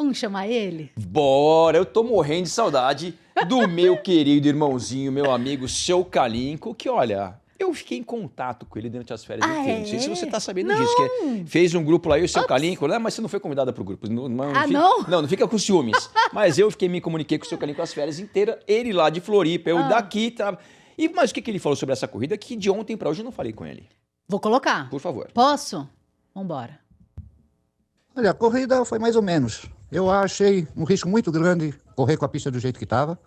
Vamos chamar ele? Bora, eu tô morrendo de saudade do meu querido irmãozinho, meu amigo, seu Kalinko, que olha, eu fiquei em contato com ele durante as férias de feira. Não sei se você tá sabendo disso, que fez um grupo lá, eu e o seu Kalinko, né? Mas você não foi convidada pro grupo. Não, não fica com ciúmes. Mas eu me comuniquei com o seu Kalinko as férias inteiras, ele lá de Floripa, eu daqui, tá? Mas o que ele falou sobre essa corrida que de ontem pra hoje eu não falei com ele? Vou colocar. Por favor. Posso? Vambora. Olha, a corrida foi mais ou menos. Eu achei um risco muito grande correr com a pista do jeito que estava.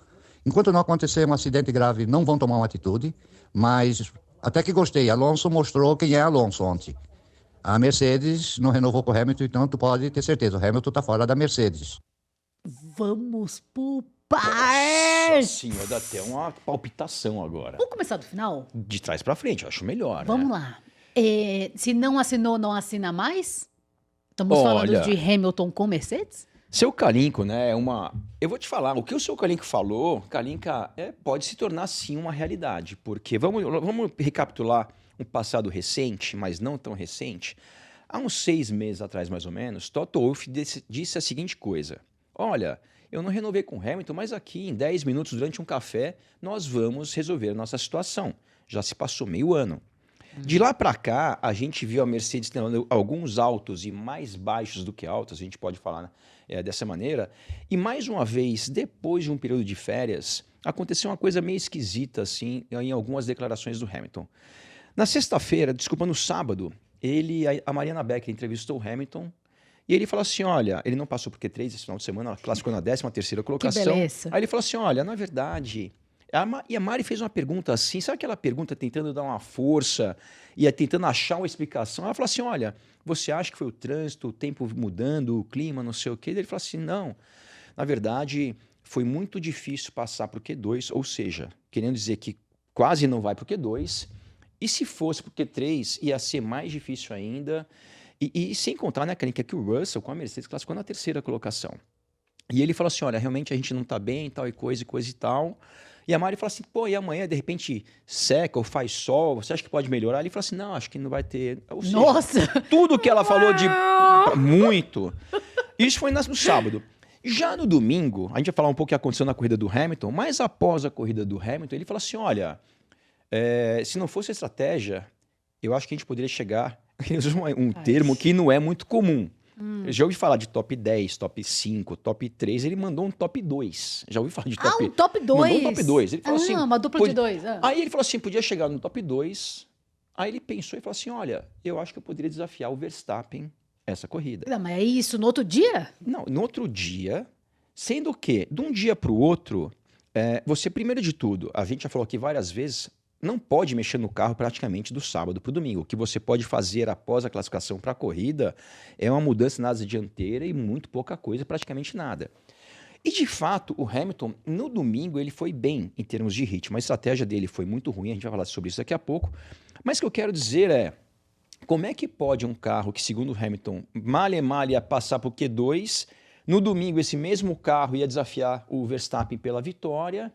Enquanto não acontecer um acidente grave, não vão tomar uma atitude. Mas até que gostei. Alonso mostrou quem é Alonso ontem. A Mercedes não renovou com o Hamilton, então tu pode ter certeza. O Hamilton está fora da Mercedes. Vamos pro Nossa par. senhora, dá até uma palpitação agora. Vamos começar do final? De trás pra frente, eu acho melhor. Vamos né? lá. Se não assinou, não assina mais? Estamos falando de Hamilton com Mercedes? Seu Kalinko, né, eu vou te falar, o que o seu Kalinko falou, Kalinka, pode se tornar sim uma realidade, porque vamos recapitular um passado recente, mas não tão recente. Há uns 6 meses atrás, mais ou menos, Toto Wolff disse a seguinte coisa: olha, eu não renovei com o Hamilton, mas aqui em 10 minutos, durante um café, nós vamos resolver a nossa situação. Já se passou meio ano. De lá para cá, a gente viu a Mercedes tendo alguns altos e mais baixos do que altos, a gente pode falar dessa maneira. E mais uma vez, depois de um período de férias, aconteceu uma coisa meio esquisita assim, em algumas declarações do Hamilton. Na sexta-feira, no sábado, a Mariana Becker entrevistou o Hamilton e ele falou assim, olha, ele não passou por Q3 esse final de semana, ela classificou na 13ª colocação. Que beleza. Aí ele falou assim, olha, na verdade... E a Mari fez uma pergunta assim, sabe aquela pergunta tentando dar uma força e tentando achar uma explicação? Ela falou assim, olha, você acha que foi o trânsito, o tempo mudando, o clima, não sei o quê? Ele falou assim, não, na verdade foi muito difícil passar para o Q2, ou seja, querendo dizer que quase não vai para o Q2, e se fosse para o Q3 ia ser mais difícil ainda, e sem contar, né, que o Russell com a Mercedes classificou na 3ª colocação. E ele falou assim, olha, realmente a gente não está bem, tal e coisa e tal. E a Mari falou assim, pô, e amanhã de repente seca ou faz sol, você acha que pode melhorar? Ele falou assim, não, acho que não vai ter. Ou seja, Nossa! tudo que ela falou de muito. Isso foi no sábado. Já no domingo, a gente vai falar um pouco o que aconteceu na corrida do Hamilton, mas após a corrida do Hamilton, ele falou assim, olha, se não fosse a estratégia, eu acho que a gente poderia chegar, ele usou um termo que não é muito comum. Já ouvi falar de top 10, top 5, top 3, ele mandou um top 2. Já ouvi falar de top... um top 2? Mandou um top 2. Ele falou assim, uma dupla de 2. Aí ele falou assim, podia chegar no top 2. Aí ele pensou e falou assim, olha, eu acho que eu poderia desafiar o Verstappen essa corrida. Não, mas é isso no outro dia? Não, no outro dia, sendo que de um dia para o outro, você, primeiro de tudo, a gente já falou aqui várias vezes, não pode mexer no carro praticamente do sábado para o domingo. O que você pode fazer após a classificação para a corrida é uma mudança na asa dianteira e muito pouca coisa, praticamente nada. E de fato, o Hamilton, no domingo, ele foi bem em termos de ritmo. A estratégia dele foi muito ruim, a gente vai falar sobre isso daqui a pouco. Mas o que eu quero dizer é, como é que pode um carro que, segundo o Hamilton, malha ia passar para o Q2, no domingo esse mesmo carro ia desafiar o Verstappen pela vitória...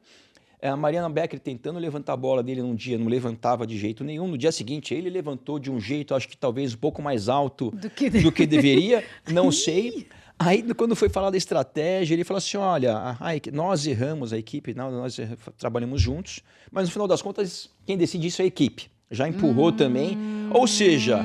A Mariana Becker tentando levantar a bola dele num dia, não levantava de jeito nenhum. No dia seguinte, ele levantou de um jeito, acho que talvez um pouco mais alto do que deveria, não sei. Aí, quando foi falar da estratégia, ele falou assim, olha, nós erramos, a equipe, nós trabalhamos juntos, mas no final das contas, quem decide isso é a equipe. Já empurrou também. Ou seja,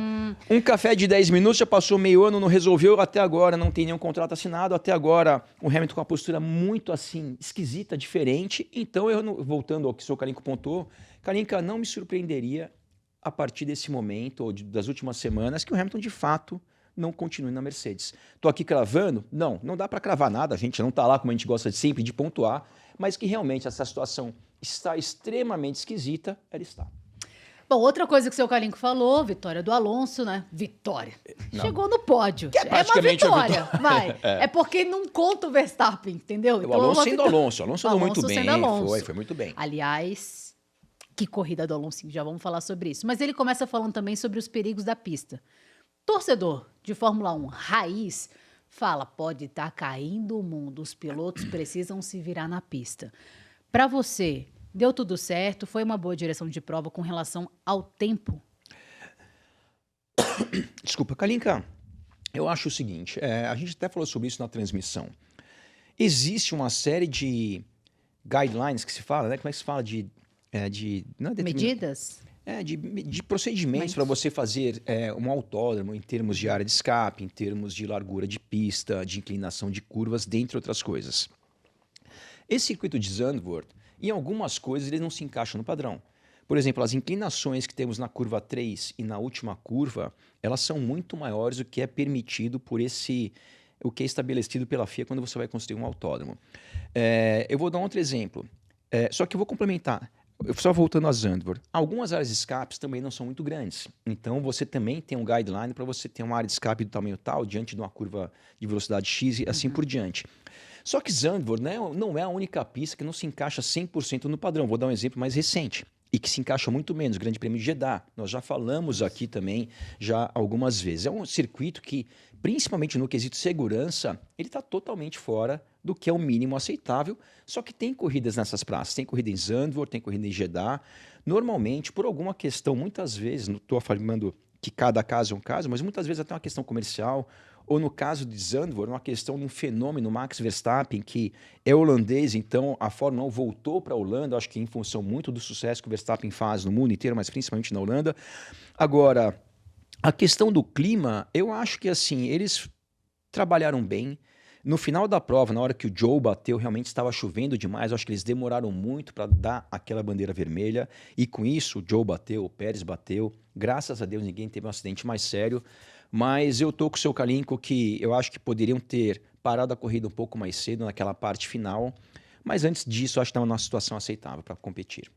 um café de 10 minutos já passou meio ano, não resolveu, até agora não tem nenhum contrato assinado, até agora o Hamilton com uma postura muito assim, esquisita, diferente. Então, voltando ao que o seu Kalinko pontuou, Kalinka, não me surpreenderia a partir desse momento, ou das últimas semanas, que o Hamilton de fato não continue na Mercedes. Estou aqui cravando? Não dá para cravar nada, a gente não está lá como a gente gosta sempre de pontuar, mas que realmente essa situação está extremamente esquisita, ela está. Bom, outra coisa que o seu Kalinko falou, vitória do Alonso, né? Vitória. Não. Chegou no pódio. Que é praticamente uma vitória, vai. É porque não conta o Verstappen, entendeu? Então, o Alonso sendo Alonso. O Alonso andou muito bem. Foi muito bem. Aliás, que corrida do Alonso, já vamos falar sobre isso. Mas ele começa falando também sobre os perigos da pista. Torcedor de Fórmula 1 raiz fala, pode estar caindo o mundo, os pilotos precisam se virar na pista. Para você... Deu tudo certo? Foi uma boa direção de prova com relação ao tempo? Desculpa, Kalinka. Eu acho o seguinte, a gente até falou sobre isso na transmissão. Existe uma série de guidelines que se fala, né? Como é que se fala não é Medidas? de procedimentos para você fazer um autódromo em termos de área de escape, em termos de largura de pista, de inclinação de curvas, dentre outras coisas. Esse circuito de Zandvoort, em algumas coisas, ele não se encaixa no padrão. Por exemplo, as inclinações que temos na curva 3 e na última curva, elas são muito maiores do que é permitido por o que é estabelecido pela FIA quando você vai construir um autódromo. Eu vou dar um outro exemplo, só que eu vou complementar. Só voltando a Zandvoort, algumas áreas de escapes também não são muito grandes. Então você também tem um guideline para você ter uma área de escape do tamanho tal, diante de uma curva de velocidade X e assim por diante. Só que Zandvoort, né, não é a única pista que não se encaixa 100% no padrão. Vou dar um exemplo mais recente e que se encaixa muito menos, o Grande Prêmio de Jeddah. Nós já falamos aqui também já algumas vezes. É um circuito que, principalmente no quesito segurança, ele está totalmente fora do que é o mínimo aceitável, só que tem corridas nessas praças. Tem corrida em Zandvoort, tem corrida em Jeddah. Normalmente, por alguma questão, muitas vezes, não estou afirmando que cada caso é um caso, mas muitas vezes até uma questão comercial, ou no caso de Zandvoort, uma questão de um fenômeno Max Verstappen, que é holandês, então a Fórmula 1 voltou para a Holanda, acho que em função muito do sucesso que o Verstappen faz no mundo inteiro, mas principalmente na Holanda. Agora, a questão do clima, eu acho que assim, eles trabalharam bem. No final da prova, na hora que o Joe bateu, realmente estava chovendo demais. Eu acho que eles demoraram muito para dar aquela bandeira vermelha. E com isso, o Joe bateu, o Pérez bateu. Graças a Deus, ninguém teve um acidente mais sério. Mas eu tô com o seu Kalinko que eu acho que poderiam ter parado a corrida um pouco mais cedo naquela parte final. Mas antes disso, eu acho que estava numa situação aceitável para competir.